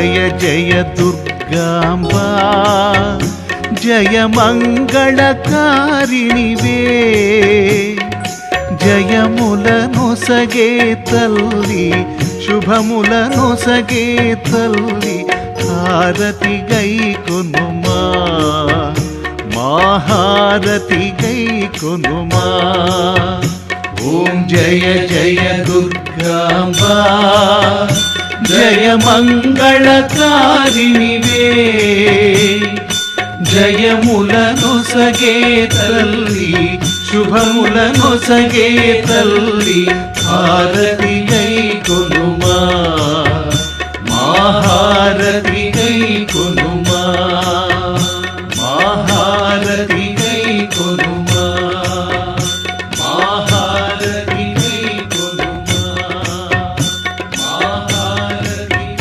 జయ జయ దుర్గాంబా జయ మంగళకారిణివే జయములను సగే తల్లి శుభములను సగే తల్లి హారతి గై కొనుమా మహారతి గై కొనుమా ఓం జయ జయ దుర్గాంబా జయ మంగళకారిణివే జయములను సగే తల్లి శుభములను సగే తల్లి హారతి గై కొనుమా